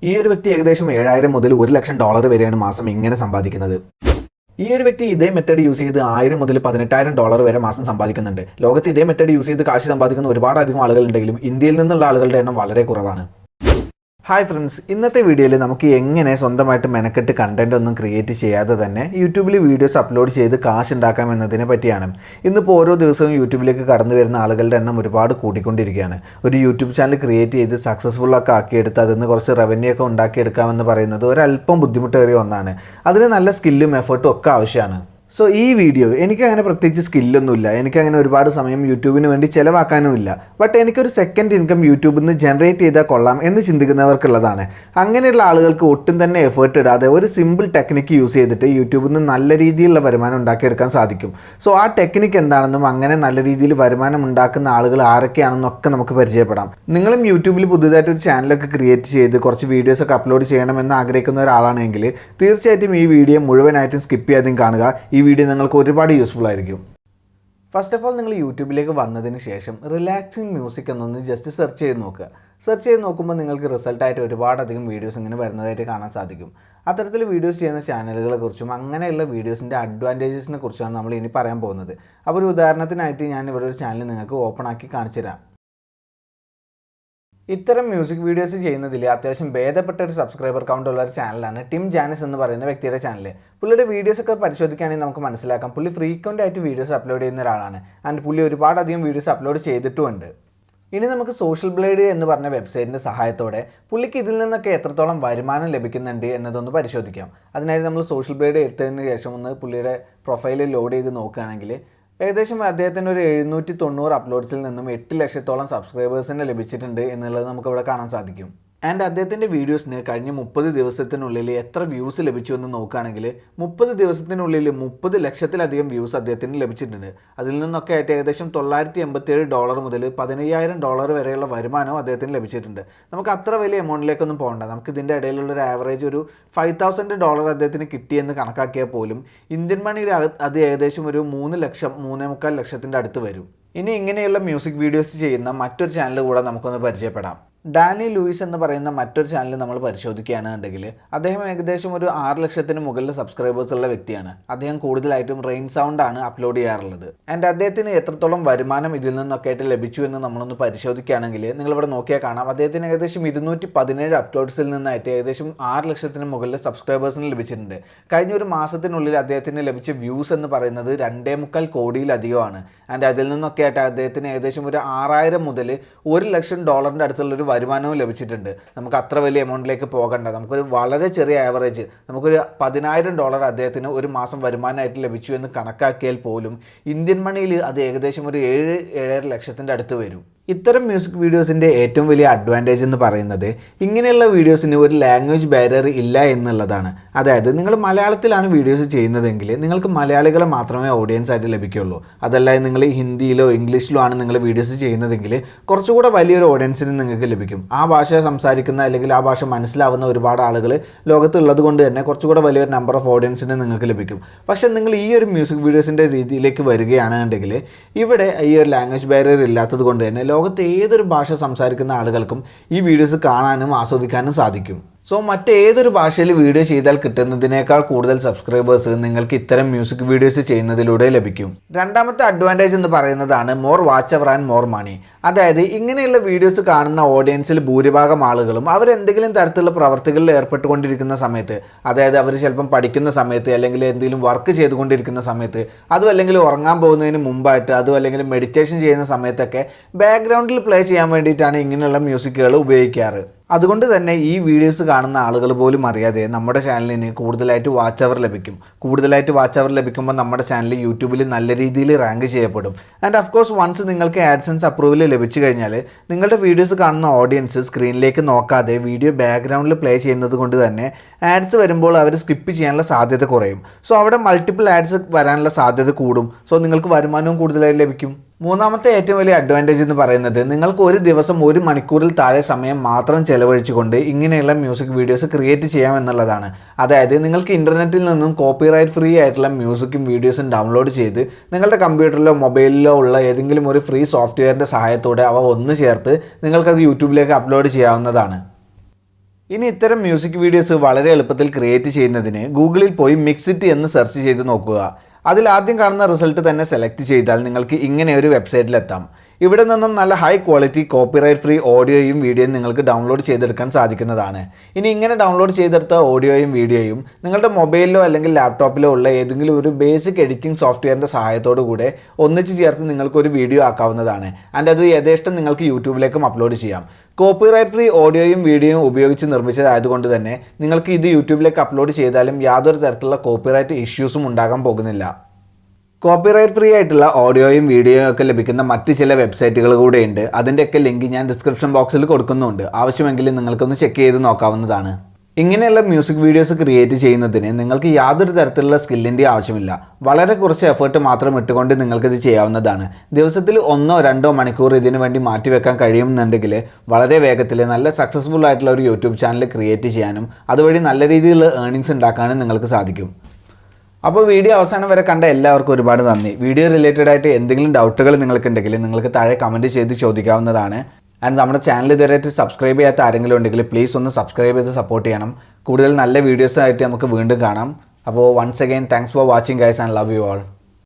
ഈ ഒരു വ്യക്തി ഏകദേശം 7,000 മുതൽ $1 ലക്ഷം വരെയാണ് മാസം ഇങ്ങനെ സമ്പാദിക്കുന്നത്. ഈ ഒരു വ്യക്തി ഇതേ മെത്തേഡ് യൂസ് ചെയ്ത് 1,000 മുതൽ $18,000 വരെ മാസം സമ്പാദിക്കുന്നുണ്ട്. ലോകത്ത് ഇതേ മെത്തേഡ് യൂസ് ചെയ്ത് കാശ് സമ്പാദിക്കുന്ന ഒരുപാടധികം ആളുകളുണ്ടെങ്കിലും ഇന്ത്യയിൽ നിന്നുള്ള ആളുകളുടെ എണ്ണം വളരെ കുറവാണ്. ഹായ് ഫ്രണ്ട്സ്, ഇന്നത്തെ വീഡിയോയിൽ നമുക്ക് എങ്ങനെ സ്വന്തമായിട്ട് മെനക്കെട്ട് കണ്ടന്റ് ഒന്നും ക്രിയേറ്റ് ചെയ്യാതെ തന്നെ യൂട്യൂബിൽ വീഡിയോസ് അപ്ലോഡ് ചെയ്ത് കാശ് ഉണ്ടാക്കാം എന്നതിനെ പറ്റിയാണ്. ഇന്നിപ്പോൾ ഓരോ ദിവസവും യൂട്യൂബിലേക്ക് കടന്നു വരുന്ന ആളുകളുടെ എണ്ണം ഒരുപാട് കൂടിക്കൊണ്ടിരിക്കുകയാണ്. ഒരു യൂട്യൂബ് ചാനൽ ക്രിയേറ്റ് ചെയ്ത് സക്സസ്ഫുള്ളൊക്കെ ആക്കിയെടുത്ത് അതിൽ നിന്ന് കുറച്ച് റവന്യൂ ഒക്കെ ഉണ്ടാക്കിയെടുക്കാമെന്ന് പറയുന്നത് ഒരല്പം ബുദ്ധിമുട്ടേറിയ ഒന്നാണ്. അതിന് നല്ല സ്കില്ലും എഫേർട്ടും ഒക്കെ ആവശ്യമാണ്. സോ ഈ വീഡിയോ എനിക്കങ്ങനെ പ്രത്യേകിച്ച് സ്കില്ലൊന്നുമില്ല, എനിക്കങ്ങനെ ഒരുപാട് സമയം യൂട്യൂബിന് വേണ്ടി ചിലവാക്കാനും ഇല്ല. ബട്ട് എനിക്കൊരു സെക്കൻഡ് ഇൻകം യൂട്യൂബിൽ നിന്ന് ജനറേറ്റ് ചെയ്താൽ കൊള്ളാം എന്ന് ചിന്തിക്കുന്നവർക്കുള്ളതാണ്. അങ്ങനെയുള്ള ആളുകൾക്ക് ഒട്ടും തന്നെ എഫേർട്ട് ഇടാതെ ഒരു സിമ്പിൾ ടെക്നിക്ക് യൂസ് ചെയ്തിട്ട് യൂട്യൂബിൽ നിന്ന് നല്ല രീതിയിലുള്ള വരുമാനം ഉണ്ടാക്കിയെടുക്കാൻ സാധിക്കും. സോ ആ ടെക്നിക്ക് എന്താണെന്നും അങ്ങനെ നല്ല രീതിയിൽ വരുമാനം ഉണ്ടാക്കുന്ന ആളുകൾ ആരൊക്കെയാണെന്നൊക്കെ നമുക്ക് പരിചയപ്പെടാം. നിങ്ങളും യൂട്യൂബിൽ പുതുതായിട്ട് ഒരു ചാനലൊക്കെ ക്രിയേറ്റ് ചെയ്ത് കുറച്ച് വീഡിയോസൊക്കെ അപ്ലോഡ് ചെയ്യണമെന്ന് ആഗ്രഹിക്കുന്ന ഒരാളാണെങ്കിൽ തീർച്ചയായിട്ടും ഈ വീഡിയോ മുഴുവനായിട്ടും സ്കിപ്പ് ചെയ്യാതെയും കാണുക. ഈ വീഡിയോ നിങ്ങൾക്ക് ഒരുപാട് യൂസ്ഫുൾ ആയിരിക്കും. ഫസ്റ്റ് ഓഫ് ഓൾ, നിങ്ങൾ യൂട്യൂബിലേക്ക് വന്നതിന് ശേഷം റിലാക്സിങ് മ്യൂസിക് എന്നൊന്ന് ജസ്റ്റ് സെർച്ച് ചെയ്ത് നോക്കുക. സെർച്ച് ചെയ്ത് നോക്കുമ്പോൾ നിങ്ങൾക്ക് റിസൾട്ടായിട്ട് ഒരുപാടധികം വീഡിയോസ് ഇങ്ങനെ വരുന്നതായിട്ട് കാണാൻ സാധിക്കും. അത്തരത്തിൽ വീഡിയോസ് ചെയ്യുന്ന ചാനലുകളെ കുറിച്ചും അങ്ങനെയുള്ള വീഡിയോസിൻ്റെ അഡ്വാൻറ്റേജസിനെ കുറിച്ചാണ് നമ്മൾ ഇനി പറയാൻ പോകുന്നത്. അപ്പോൾ ഒരു ഉദാഹരണത്തിനായിട്ട് ഞാൻ ഇവിടെ ഒരു ചാനൽ നിങ്ങൾക്ക് ഓപ്പൺ ആക്കി കാണിച്ചു തരാം. ഇത്തരം മ്യൂസിക് വീഡിയോസ് ചെയ്യുന്നതിൽ അത്യാവശ്യം ഭേദപ്പെട്ട ഒരു സബ്സ്ക്രൈബർ കൗണ്ട് ഉള്ള ഒരു ചാനലാണ് ടിം ജാനിസ് എന്ന് പറയുന്ന വ്യക്തിയുടെ ചാനൽ. പുള്ളിയുടെ വീഡിയോസൊക്കെ പരിശോധിക്കുകയാണെങ്കിൽ നമുക്ക് മനസ്സിലാക്കാം പുള്ളി ഫ്രീക്വൻ്റ് ആയിട്ട് വീഡിയോസ് അപ്ലോഡ് ചെയ്യുന്ന ഒരാളാണ്. ആൻഡ് പുള്ളി ഒരുപാടധികം വീഡിയോസ് അപ്ലോഡ് ചെയ്തിട്ടുമുണ്ട്. ഇനി നമുക്ക് സോഷ്യൽ ബ്ലേഡ് എന്ന് പറഞ്ഞ വെബ്സൈറ്റിൻ്റെ സഹായത്തോടെ പുള്ളിക്ക് ഇതിൽ നിന്നൊക്കെ എത്രത്തോളം വരുമാനം ലഭിക്കുന്നുണ്ട് എന്നതൊന്ന് പരിശോധിക്കാം. അതിനായി നമ്മൾ സോഷ്യൽ ബ്ലേഡ് എടുത്തതിന് ശേഷം ഒന്ന് പുള്ളിയുടെ പ്രൊഫൈലിൽ ലോഡ് ചെയ്ത് നോക്കുകയാണെങ്കിൽ ഏകദേശം അദ്ദേഹത്തിന് ഒരു 790 അപ്ലോഡ്സിൽ നിന്നും 8 ലക്ഷത്തോളം സബ്സ്ക്രൈബേഴ്സിനെ ലഭിച്ചിട്ടുണ്ട് എന്നുള്ളത് നമുക്കിവിടെ കാണാൻ സാധിക്കും. ആൻഡ് അദ്ദേഹത്തിൻ്റെ വീഡിയോസിന് കഴിഞ്ഞ 30 ദിവസത്തിനുള്ളിൽ എത്ര വ്യൂസ് ലഭിച്ചു എന്ന് നോക്കുകയാണെങ്കിൽ 30 ദിവസത്തിനുള്ളിൽ 30 ലക്ഷത്തിലധികം വ്യൂസ് അദ്ദേഹത്തിന് ലഭിച്ചിട്ടുണ്ട്. അതിൽ നിന്നൊക്കെ ആയിട്ട് ഏകദേശം $987 മുതൽ $15,000 വരെയുള്ള വരുമാനവും അദ്ദേഹത്തിന് ലഭിച്ചിട്ടുണ്ട്. നമുക്ക് അത്ര വലിയ എമൗണ്ടിലേക്കൊന്നും പോകണ്ട. നമുക്ക് ഇതിൻ്റെ ഇടയിലുള്ള ഒരു ആവറേജ് ഒരു $5,000 അദ്ദേഹത്തിന് കിട്ടിയെന്ന് കണക്കാക്കിയാൽ പോലും ഇന്ത്യൻ മണിയിൽ അത് ഏകദേശം ഒരു 3 ലക്ഷം 3.25 ലക്ഷത്തിൻ്റെ അടുത്ത് വരും. ഇനി ഇങ്ങനെയുള്ള മ്യൂസിക് വീഡിയോസ് ചെയ്യുന്ന മറ്റൊരു ചാനൽ കൂടെ നമുക്കൊന്ന് പരിചയപ്പെടാം. ഡാനി ലൂയിസ് എന്ന് പറയുന്ന മറ്റൊരു ചാനൽ നമ്മൾ പരിശോധിക്കുകയാണെന്നുണ്ടെങ്കിൽ അദ്ദേഹം ഏകദേശം ഒരു 6 ലക്ഷത്തിന് മുകളിൽ സബ്സ്ക്രൈബേഴ്സ് ഉള്ള വ്യക്തിയാണ്. അദ്ദേഹം കൂടുതലായിട്ടും റെയിൻ സൗണ്ട് ആണ് അപ്ലോഡ് ചെയ്യാറുള്ളത്. ആൻഡ് അദ്ദേഹത്തിന് എത്രത്തോളം വരുമാനം ഇതിൽ നിന്നൊക്കെ ആയിട്ട് ലഭിച്ചു എന്ന് നമ്മളൊന്ന് പരിശോധിക്കുകയാണെങ്കിൽ നിങ്ങളിവിടെ നോക്കിയാൽ കാണാം അദ്ദേഹത്തിന് ഏകദേശം 217 അപ്ലോഡ്സിൽ നിന്നായിട്ട് ഏകദേശം 6 ലക്ഷത്തിന് മുകളിൽ സബ്സ്ക്രൈബേഴ്സിന് ലഭിച്ചിട്ടുണ്ട്. കഴിഞ്ഞ ഒരു മാസത്തിനുള്ളിൽ അദ്ദേഹത്തിന് ലഭിച്ച വ്യൂസ് എന്ന് പറയുന്നത് 2.25 കോടിയിലധികമാണ്. ആൻഡ് അതിൽ നിന്നൊക്കെ ആയിട്ട് അദ്ദേഹത്തിന് ഏകദേശം ഒരു 6,000 മുതൽ $1 ലക്ഷം അടുത്തുള്ളൊരു വരുമാനവും ലഭിച്ചിട്ടുണ്ട്. നമുക്ക് അത്ര വലിയ എമൗണ്ടിലേക്ക് പോകണ്ട. നമുക്കൊരു വളരെ ചെറിയ ആവറേജ് നമുക്കൊരു $10,000 അദ്ദേഹത്തിന് ഒരു മാസം വരുമാനമായിട്ട് ലഭിച്ചു എന്ന് കണക്കാക്കിയാൽ പോലും ഇന്ത്യൻ മണിയിൽ അത് ഏകദേശം ഒരു 7-7.5 ലക്ഷത്തിൻ്റെ അടുത്ത് വരും. ഇത്തരം മ്യൂസിക് വീഡിയോസിൻ്റെ ഏറ്റവും വലിയ അഡ്വാൻറ്റേജ് എന്ന് പറയുന്നത് ഇങ്ങനെയുള്ള വീഡിയോസിന് ഒരു ലാംഗ്വേജ് ബാരിയർ ഇല്ല എന്നുള്ളതാണ്. അതായത് നിങ്ങൾ മലയാളത്തിലാണ് വീഡിയോസ് ചെയ്യുന്നതെങ്കിൽ നിങ്ങൾക്ക് മലയാളികളെ മാത്രമേ ഓഡിയൻസ് ആയിട്ട് ലഭിക്കുകയുള്ളൂ. അതല്ലാതെ നിങ്ങൾ ഹിന്ദിയിലോ ഇംഗ്ലീഷിലോ ആണ് നിങ്ങൾ വീഡിയോസ് ചെയ്യുന്നതെങ്കിൽ കുറച്ചുകൂടെ വലിയൊരു ഓഡിയൻസിന് നിങ്ങൾക്ക് ലഭിക്കും. ആ ഭാഷ സംസാരിക്കുന്ന അല്ലെങ്കിൽ ആ ഭാഷ മനസ്സിലാവുന്ന ഒരുപാട് ആളുകൾ ലോകത്തുള്ളത് കൊണ്ട് തന്നെ കുറച്ചുകൂടെ വലിയൊരു നമ്പർ ഓഫ് ഓഡിയൻസിന് നിങ്ങൾക്ക് ലഭിക്കും. പക്ഷേ നിങ്ങൾ ഈ ഒരു മ്യൂസിക് വീഡിയോസിൻ്റെ രീതിയിലേക്ക് വരികയാണെന്നുണ്ടെങ്കിൽ ഇവിടെ ഈ ഒരു ലാംഗ്വേജ് ബാരിയർ ഇല്ലാത്തത് കൊണ്ട് തന്നെ ലോകത്ത് ഏതൊരു ഭാഷ സംസാരിക്കുന്ന ആളുകൾക്കും ഈ വീഡിയോസ് കാണാനും ആസ്വദിക്കാനും സാധിക്കും. സോ മറ്റേതൊരു ഭാഷയിൽ വീഡിയോ ചെയ്താൽ കിട്ടുന്നതിനേക്കാൾ കൂടുതൽ സബ്സ്ക്രൈബേഴ്സ് നിങ്ങൾക്ക് ഇത്തരം മ്യൂസിക് വീഡിയോസ് ചെയ്യുന്നതിലൂടെ ലഭിക്കും. രണ്ടാമത്തെ അഡ്വാൻറ്റേജ് എന്ന് പറയുന്നതാണ് more watch hour and more money. അതായത് ഇങ്ങനെയുള്ള വീഡിയോസ് കാണുന്ന ഓഡിയൻസിൽ ഭൂരിഭാഗം ആളുകളും അവരെന്തെങ്കിലും തരത്തിലുള്ള പ്രവർത്തികളിൽ ഏർപ്പെട്ടുകൊണ്ടിരിക്കുന്ന സമയത്ത്, അതായത് അവർ ചിലപ്പം പഠിക്കുന്ന സമയത്ത് അല്ലെങ്കിൽ എന്തെങ്കിലും വർക്ക് ചെയ്തുകൊണ്ടിരിക്കുന്ന സമയത്ത്, അതും അല്ലെങ്കിൽ ഉറങ്ങാൻ പോകുന്നതിന് മുമ്പായിട്ട്, അതും അല്ലെങ്കിൽ മെഡിറ്റേഷൻ ചെയ്യുന്ന സമയത്തൊക്കെ ബാക്ക്ഗ്രൗണ്ടിൽ പ്ലേ ചെയ്യാൻ വേണ്ടിയിട്ടാണ് ഇങ്ങനെയുള്ള മ്യൂസിക്കുകൾ ഉപയോഗിക്കാറ്. അതുകൊണ്ട് തന്നെ ഈ വീഡിയോസ് കാണുന്ന ആളുകൾ പോലും അറിയാതെ നമ്മുടെ ചാനലിന് കൂടുതലായിട്ട് വാച്ച് അവർ ലഭിക്കും. കൂടുതലായിട്ട് വാച്ച് അവർ ലഭിക്കുമ്പോൾ നമ്മുടെ ചാനൽ യൂട്യൂബിൽ നല്ല രീതിയിൽ റാങ്ക് ചെയ്യപ്പെടും. ആൻഡ് ഓഫ് കോഴ്സ് വൺസ് നിങ്ങൾക്ക് ആഡ്സൻസ് അപ്രൂവൽ ലഭിച്ചു കഴിഞ്ഞാൽ നിങ്ങളുടെ വീഡിയോസ് കാണുന്ന ഓഡിയൻസ് സ്ക്രീനിലേക്ക് നോക്കാതെ വീഡിയോ ബാക്ക്ഗ്രൗണ്ടിൽ പ്ലേ ചെയ്യുന്നത് കൊണ്ട് തന്നെ ആഡ്സ് വരുമ്പോൾ അവർ സ്കിപ്പ് ചെയ്യാനുള്ള സാധ്യത കുറയും. സോ അവിടെ മൾട്ടിപ്പിൾ ആഡ്സ് വരാനുള്ള സാധ്യത കൂടും. സോ നിങ്ങൾക്ക് വരുമാനവും കൂടുതലായി ലഭിക്കും. മൂന്നാമത്തെ ഏറ്റവും വലിയ അഡ്വാൻറ്റേജ് എന്ന് പറയുന്നത് നിങ്ങൾക്ക് ഒരു ദിവസം 1 മണിക്കൂറിൽ താഴെ സമയം മാത്രം ചെലവഴിച്ചുകൊണ്ട് ഇങ്ങനെയുള്ള മ്യൂസിക് വീഡിയോസ് ക്രിയേറ്റ് ചെയ്യാം എന്നുള്ളതാണ്. അതായത് നിങ്ങൾക്ക് ഇൻ്റർനെറ്റിൽ നിന്നും കോപ്പിറൈറ്റ് ഫ്രീ ആയിട്ടുള്ള മ്യൂസിക്കും വീഡിയോസും ഡൗൺലോഡ് ചെയ്ത് നിങ്ങളുടെ കമ്പ്യൂട്ടറിലോ മൊബൈലിലോ ഉള്ള ഏതെങ്കിലും ഒരു ഫ്രീ സോഫ്റ്റ്വെയറിൻ്റെ സഹായത്തോടെ അവ ഒന്ന് ചേർത്ത് നിങ്ങൾക്കത് യൂട്യൂബിലേക്ക് അപ്ലോഡ് ചെയ്യാവുന്നതാണ്. ഇനി ഇത്തരം മ്യൂസിക് വീഡിയോസ് വളരെ എളുപ്പത്തിൽ ക്രിയേറ്റ് ചെയ്യുന്നതിന് ഗൂഗിളിൽ പോയി മിക്സിറ്റ് എന്ന് സെർച്ച് ചെയ്ത് നോക്കുക. അതിൽ ആദ്യം കാണുന്ന റിസൾട്ട് തന്നെ സെലക്ട് ചെയ്താൽ നിങ്ങൾക്ക് ഇങ്ങനെ ഒരു വെബ്സൈറ്റിലെത്താം. ഇവിടെ നിന്നും നല്ല ഹൈ ക്വാളിറ്റി കോപ്പിറൈറ്റ് ഫ്രീ ഓഡിയോയും വീഡിയോയും നിങ്ങൾക്ക് ഡൗൺലോഡ് ചെയ്തെടുക്കാൻ സാധിക്കുന്നതാണ്. ഇനി ഇങ്ങനെ ഡൗൺലോഡ് ചെയ്തെടുത്ത ഓഡിയോയും വീഡിയോയും നിങ്ങളുടെ മൊബൈലിലോ അല്ലെങ്കിൽ ലാപ്ടോപ്പിലോ ഉള്ള ഏതെങ്കിലും ഒരു ബേസിക് എഡിറ്റിംഗ് സോഫ്റ്റ്വെയറിൻ്റെ സഹായത്തോടു കൂടെ ഒന്നിച്ച് ചേർത്ത് നിങ്ങൾക്കൊരു വീഡിയോ ആക്കാവുന്നതാണ്. ആൻഡ് അത് യഥേഷ്ടം നിങ്ങൾക്ക് യൂട്യൂബിലേക്കും അപ്ലോഡ് ചെയ്യാം. കോപ്പിറൈറ്റ് ഫ്രീ ഓഡിയോയും വീഡിയോയും ഉപയോഗിച്ച് നിർമ്മിച്ചതായതുകൊണ്ട് തന്നെ നിങ്ങൾക്ക് ഇത് യൂട്യൂബിലേക്ക് അപ്ലോഡ് ചെയ്താലും യാതൊരു തരത്തിലുള്ള കോപ്പിറൈറ്റ് ഇഷ്യൂസും ഉണ്ടാകാൻ പോകുന്നില്ല. കോപ്പിറൈറ്റ് ഫ്രീ ആയിട്ടുള്ള ഓഡിയോയും വീഡിയോയും ഒക്കെ ലഭിക്കുന്ന മറ്റ് ചില വെബ്സൈറ്റുകൾ കൂടെയുണ്ട്. അതിൻ്റെയൊക്കെ ലിങ്ക് ഞാൻ ഡിസ്ക്രിപ്ഷൻ ബോക്സിൽ കൊടുക്കുന്നുണ്ട്. ആവശ്യമെങ്കിൽ നിങ്ങൾക്കൊന്ന് ചെക്ക് ചെയ്ത് നോക്കാവുന്നതാണ്. ഇങ്ങനെയുള്ള മ്യൂസിക് വീഡിയോസ് ക്രിയേറ്റ് ചെയ്യുന്നതിന് നിങ്ങൾക്ക് യാതൊരു തരത്തിലുള്ള സ്കില്ലിൻ്റെ ആവശ്യമില്ല. വളരെ കുറച്ച് എഫേർട്ട് മാത്രം ഇട്ടുകൊണ്ട് നിങ്ങൾക്കിത് ചെയ്യാവുന്നതാണ്. ദിവസത്തിൽ 1-2 മണിക്കൂർ ഇതിനു വേണ്ടി മാറ്റിവെക്കാൻ കഴിയുമെന്നുണ്ടെങ്കിൽ വളരെ വേഗത്തിൽ നല്ല സക്സസ്ഫുൾ ആയിട്ടുള്ള ഒരു യൂട്യൂബ് ചാനൽ ക്രിയേറ്റ് ചെയ്യാനും അതുവഴി നല്ല രീതിയിലുള്ള ഏർണിങ്സ് ഉണ്ടാക്കാനും നിങ്ങൾക്ക് സാധിക്കും. അപ്പോൾ വീഡിയോ അവസാനം വരെ കണ്ട എല്ലാവർക്കും ഒരുപാട് നന്ദി. വീഡിയോ റിലേറ്റഡ് ആയിട്ട് എന്തെങ്കിലും ഡൗട്ടുകൾ നിങ്ങൾക്കുണ്ടെങ്കിൽ നിങ്ങൾക്ക് താഴെ കമൻറ്റ് ചെയ്ത് ചോദിക്കാവുന്നതാണ്. ആൻഡ് നമ്മുടെ ചാനൽ ഇതുവരെയായിട്ട് സബ്സ്ക്രൈബ് ചെയ്യാത്ത ആരെങ്കിലും ഉണ്ടെങ്കിൽ പ്ലീസ് ഒന്ന് സബ്സ്ക്രൈബ് ചെയ്ത് സപ്പോർട്ട് ചെയ്യണം. കൂടുതൽ നല്ല വീഡിയോസായിട്ട് നമുക്ക് വീണ്ടും കാണാം. അപ്പോൾ once again thanks for watching guys and love you all.